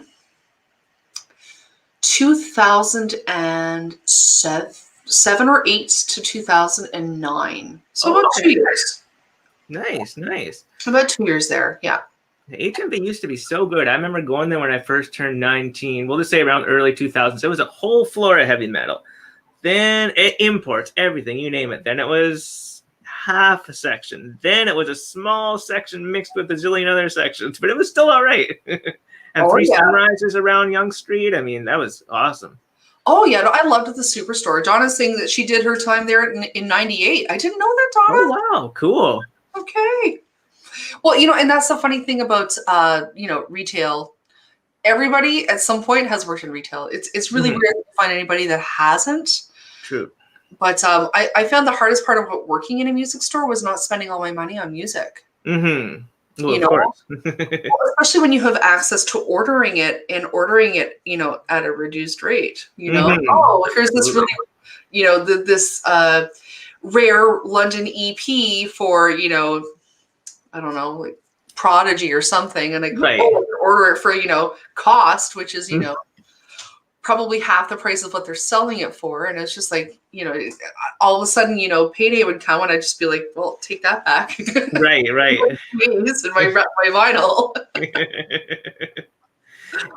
2007 or 8 to 2009. So about 2 years. Nice. About 2 years there, yeah. The HMV used to be so good. I remember going there when I first turned 19. We'll just say around early 2000s. It was a whole floor of heavy metal. Then it imports everything, you name it. Then it was half a section. Then it was a small section mixed with a zillion other sections, but it was still all right. And three sunrises around Yonge Street. I mean, that was awesome. Oh, yeah. No, I loved the Superstore. Donna's saying that she did her time there in 98. I didn't know that, Donna. Oh, wow. Cool. Okay. Well, and that's the funny thing about, retail. Everybody at some point has worked in retail. It's really rare to find anybody that hasn't. True. But I found the hardest part about working in a music store was not spending all my money on music. Mm-hmm. Well, of course. Especially when you have access to ordering it at a reduced rate. Oh, here's this really, this rare London EP for, I don't know, like Prodigy or something. And I order it for, cost, which is, probably half the price of what they're selling it for. And it's just like, all of a sudden, payday would come and I'd just be like, well, take that back. Right. And my vinyl. Is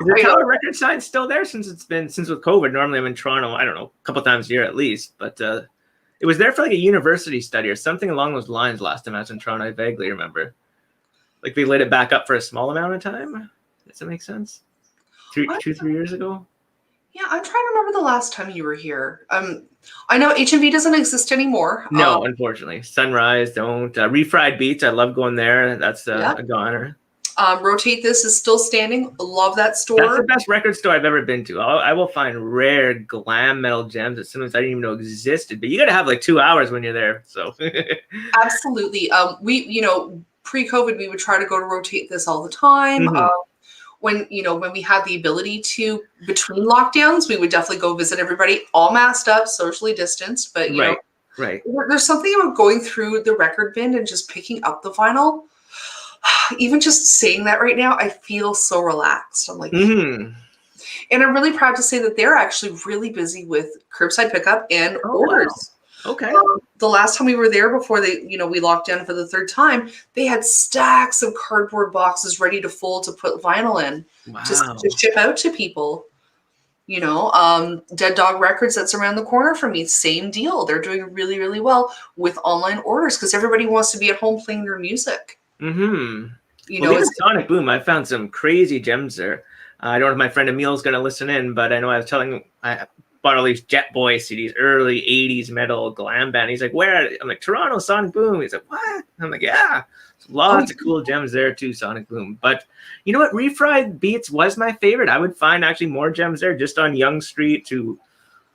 the Tower record sign still there since with COVID? Normally I'm in Toronto, I don't know, a couple times a year at least, but it was there for like a university study or something along those lines last time I was in Toronto. I vaguely remember. Like they lit it back up for a small amount of time. Does that make sense? 3 years ago? Yeah, I'm trying to remember the last time you were here. I know HMV doesn't exist anymore. No, unfortunately. Sunrise, don't. Refried Beats, I love going there. That's a goner. Rotate This is still standing. Love that store. That's the best record store I've ever been to. I will find rare glam metal gems that sometimes I didn't even know existed. But you got to have like 2 hours when you're there. So absolutely. We, pre-COVID, we would try to go to Rotate This all the time. When we had the ability to, between lockdowns, we would definitely go visit everybody, all masked up, socially distanced. But right. There's something about going through the record bin and just picking up the vinyl. Even just saying that right now, I feel so relaxed. I'm like, and I'm really proud to say that they're actually really busy with curbside pickup and orders. Wow. Okay. The last time we were there before we locked down for the third time, they had stacks of cardboard boxes ready to fold to put vinyl in, to ship out to people. Dead Dog Records, that's around the corner from me. Same deal. They're doing really, really well with online orders because everybody wants to be at home playing their music. Even Sonic Boom, I found some crazy gems there. I don't know if my friend Emil's going to listen in, but I know I was telling him I bought all these Jet Boy CDs, early 80s metal glam band. He's like, where? I'm like, Toronto, Sonic Boom. He's like, what? I'm like, yeah. Lots of cool gems there too, Sonic Boom. But you know what? Refried Beats was my favorite. I would find actually more gems there just on Yonge Street to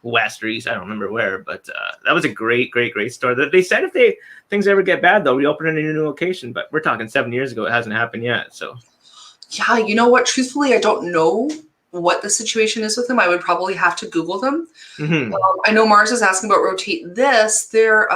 west or east. I don't remember where, but that was a great store. They said if things ever get bad, they'll reopen in a new location. But we're talking 7 years ago. It hasn't happened yet. So yeah, you know what? Truthfully, I don't know what the situation is with them. I would probably have to Google them. Mm-hmm. I know Mars is asking about Rotate This. They're,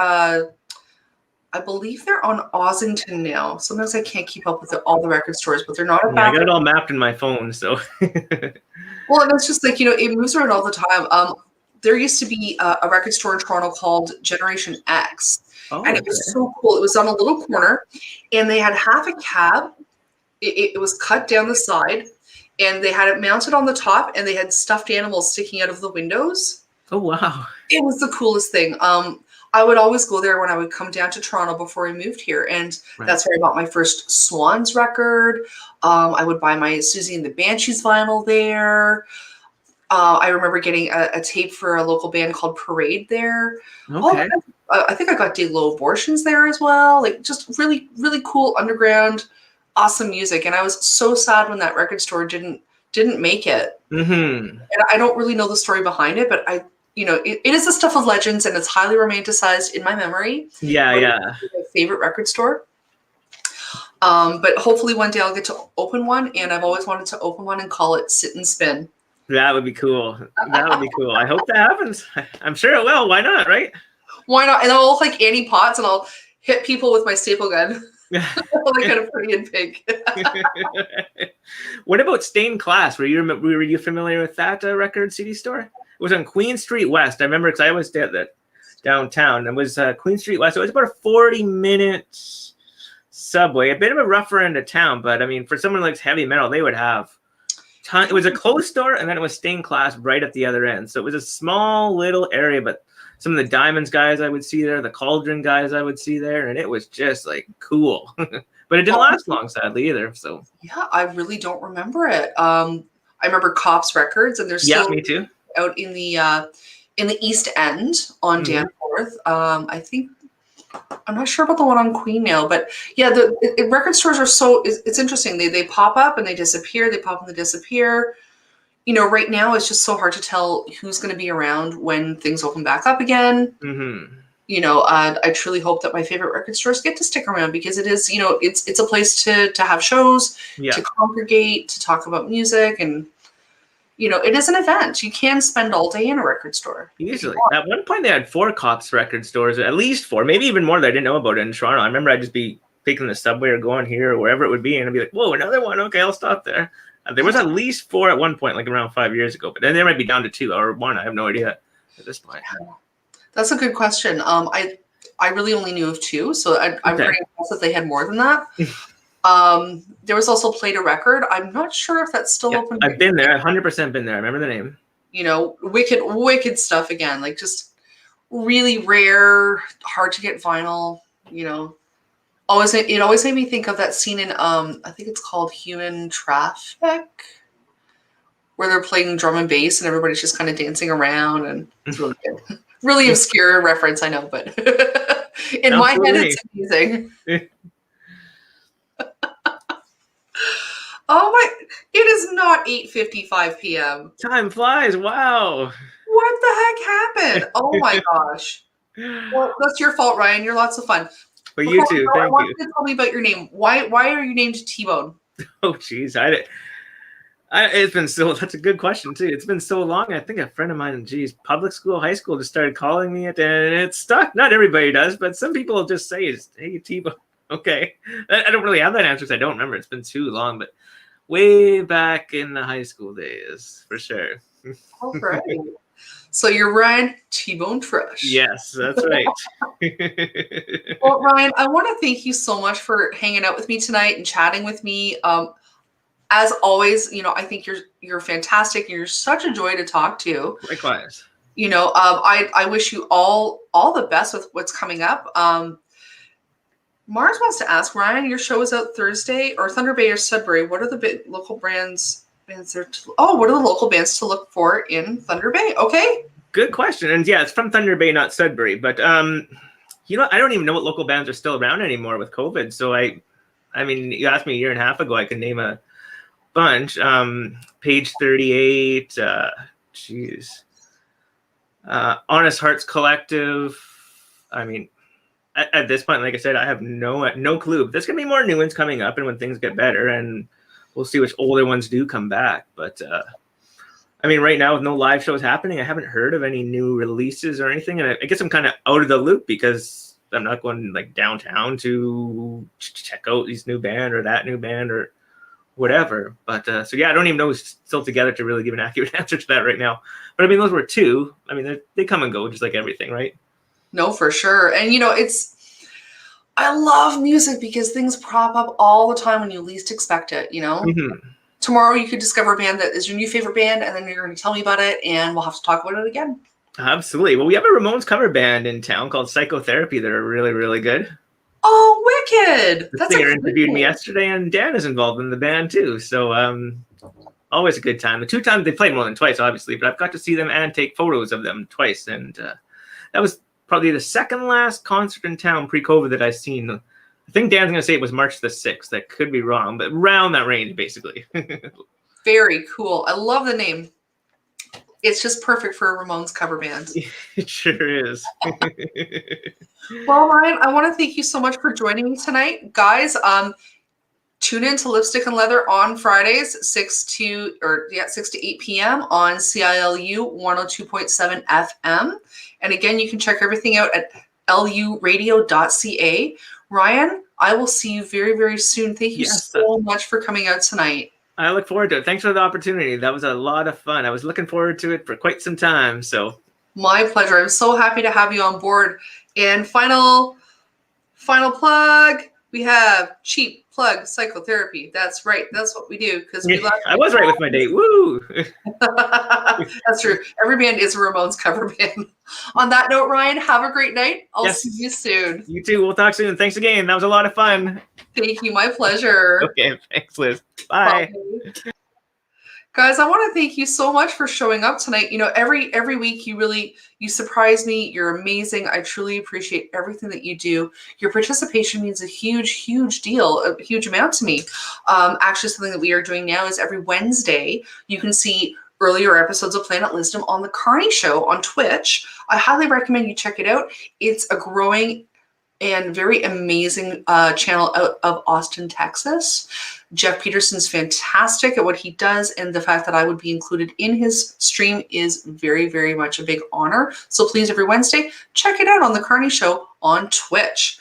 I believe they're on Ossington now. Sometimes I can't keep up with all the record stores, but they're not a I got it all mapped in my phone, so. Well, and it's just like, it moves around all the time. There used to be a record store in Toronto called Generation X, and it was so cool. It was on a little corner, and they had half a cab. It was cut down the side, and they had it mounted on the top, and they had stuffed animals sticking out of the windows. Oh, wow. It was the coolest thing. I would always go there when I would come down to Toronto before I moved here, and that's where I bought my first Swans record. I would buy my Susie and the Banshees vinyl there. I remember getting a tape for a local band called Parade there. Okay. I think I got Dig Low Abortions there as well. Like, just really, really cool underground, awesome music. And I was so sad when that record store didn't make it. Mm-hmm. And I don't really know the story behind it, but it is the stuff of legends, and it's highly romanticized in my memory. Yeah. My favorite record store. But hopefully one day I'll get to open one, and I've always wanted to open one and call it Sit and Spin. That would be cool. I hope that happens. I'm sure it will. Why not, right? Why not? And I'll look like Annie Potts, and I'll hit people with my staple gun. Like kind of pretty and pink. What about Stained Class? Were you familiar with that record CD store? It was on Queen Street West. I remember because I always did that downtown. It was Queen Street West. It was about a 40-minute subway, a bit of a rougher end of town, but I mean, for someone who likes heavy metal, they would have it was a closed store, and then it was Stained Class right at the other end. So it was a small little area, but some of the Diamonds guys I would see there, the Cauldron guys I would see there, and it was just like cool. But it didn't last long, sadly, either. So yeah, I really don't remember it. I remember Cops Records, and they're still me too. Out in the East End on Danforth. I think I'm not sure about the one on Queen now, but yeah, the record stores are it's interesting. They pop up and they disappear. They pop and they disappear. Right now it's just so hard to tell who's going to be around when things open back up again. Mm-hmm. I truly hope that my favorite record stores get to stick around, because it is, it's a place to have shows, to congregate, to talk about music, and it is an event. You can spend all day in a record store. Easily. At one point, they had 4 Cops record stores, at least 4, maybe even more that I didn't know about in Toronto. I remember I'd just be taking the subway or going here or wherever it would be, and I'd be like, whoa, another one. Okay, I'll stop there. There was at least 4 at one point, like around 5 years ago, but then there might be down to 2 or 1. I have no idea at this point. That's a good question. I really only knew of 2, so I'm pretty impressed that they had more than that. There was also Play to Record. I'm not sure if that's still open. I've been there. I've 100% been there. I remember the name. Wicked stuff again. Like, just really rare, hard to get vinyl. It always made me think of that scene in I think it's called Human Traffic, where they're playing drum and bass and everybody's just kind of dancing around, and it's really good. Really obscure reference, I know, but in my head it's amazing. Oh my! It is not 8:55 p.m. Time flies! Wow! What the heck happened? Oh my gosh! Well, that's your fault, Ryan. You're lots of fun. But you too. Thank you. I want you to tell me about your name. Why are you named T-Bone? Oh, geez, it's been so. That's a good question too. It's been so long. I think a friend of mine, public school, high school, just started calling me it, and it's stuck. Not everybody does, but some people just say, "Hey, T-Bone." Okay, I don't really have that answer because I don't remember. It's been too long, but way back in the high school days, for sure. All right. So you're Ryan T-Bone Trush. Yes, that's right. Well, Ryan, I want to thank you so much for hanging out with me tonight and chatting with me. As always, I think you're fantastic. You're such a joy to talk to. Likewise. I wish you all the best with what's coming up. Mars wants to ask, Ryan, your show is out Thursday, or Thunder Bay or Sudbury. What are the big local bands there? What are the local bands to look for in Thunder Bay? Okay. Good question. And yeah, it's from Thunder Bay, not Sudbury. But I don't even know what local bands are still around anymore with COVID. So I mean, you asked me a year and a half ago, I could name a bunch. Page 38. Honest Hearts Collective. I mean, at this point, like I said, I have no clue. There's gonna be more new ones coming up, and when things get better, and we'll see which older ones do come back. But I mean, right now with no live shows happening, I haven't heard of any new releases or anything, and I guess I'm kind of out of the loop because I'm not going like downtown to check out this new band or that new band or whatever. But so yeah, I don't even know who's still together to really give an accurate answer to that right now. But I mean, those were two. I mean, they come and go just like everything, right? No, for sure. And I love music because things prop up all the time when you least expect it, Mm-hmm. Tomorrow you could discover a band that is your new favorite band, and then you're going to tell me about it, and we'll have to talk about it again. Absolutely. Well, we have a Ramones cover band in town called Psychotherapy that are really, really good. Oh, wicked! The singer interviewed me yesterday, and Dan is involved in the band too. So always a good time. The 2 times they played more than twice, obviously, but I've got to see them and take photos of them twice, and that was probably the second last concert in town pre-COVID that I've seen. I think Dan's going to say it was March the 6th. That could be wrong, but around that range, basically. Very cool. I love the name. It's just perfect for a Ramones cover band. It sure is. Well, Ryan, I want to thank you so much for joining me tonight. Guys, tune in to Lipstick and Leather on Fridays, 6 to 8 p.m. on CILU 102.7 FM. And again, you can check everything out at luradio.ca. Ryan, I will see you very, very soon. Thank you so much for coming out tonight. I look forward to it. Thanks for the opportunity. That was a lot of fun. I was looking forward to it for quite some time. So my pleasure. I'm so happy to have you on board. And final plug, we have Cheap Plug Psychotherapy. That's right. That's what we do because we love. I was right with my date. Woo! That's true. Every band is a Ramones cover band. On that note, Ryan, have a great night. I'll see you soon. You too. We'll talk soon. Thanks again. That was a lot of fun. Thank you. My pleasure. Okay. Thanks, Liz. Bye. Guys, I want to thank you so much for showing up tonight. Every week you surprise me. You're amazing. I truly appreciate everything that you do. Your participation means a huge, huge deal, a huge amount to me. Actually, something that we are doing now is every Wednesday, you can see earlier episodes of Planet Lizzdom on the Carney Show on Twitch. I highly recommend you check it out. It's a growing and very amazing channel out of Austin, Texas. Jeff Peterson's fantastic at what he does, and the fact that I would be included in his stream is very, very much a big honor. So please, every Wednesday, check it out on The Carney Show on Twitch.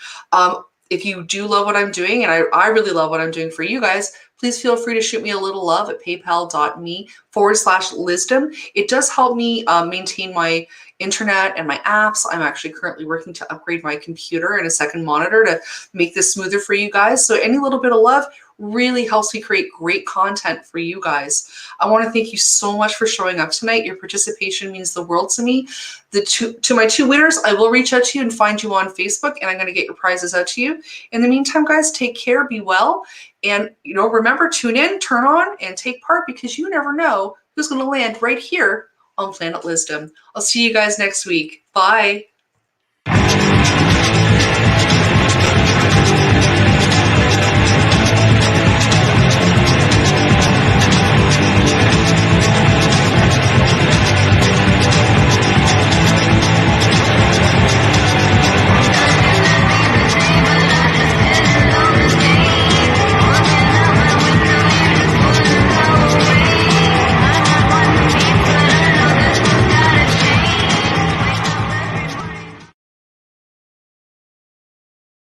If you do love what I'm doing, and I really love what I'm doing for you guys, please feel free to shoot me a little love at paypal.me/Lizzdom. It does help me maintain my internet and my apps. I'm actually currently working to upgrade my computer and a second monitor to make this smoother for you guys. So any little bit of love really helps me create great content for you guys. I want to thank you so much for showing up tonight. Your participation means the world to me. To my 2 winners, I will reach out to you and find you on Facebook, and I'm going to get your prizes out to you. In the meantime, guys, take care, be well, and remember, tune in, turn on, and take part, because you never know who's going to land right here on Planet Lizzdom. I'll see you guys next week. Bye.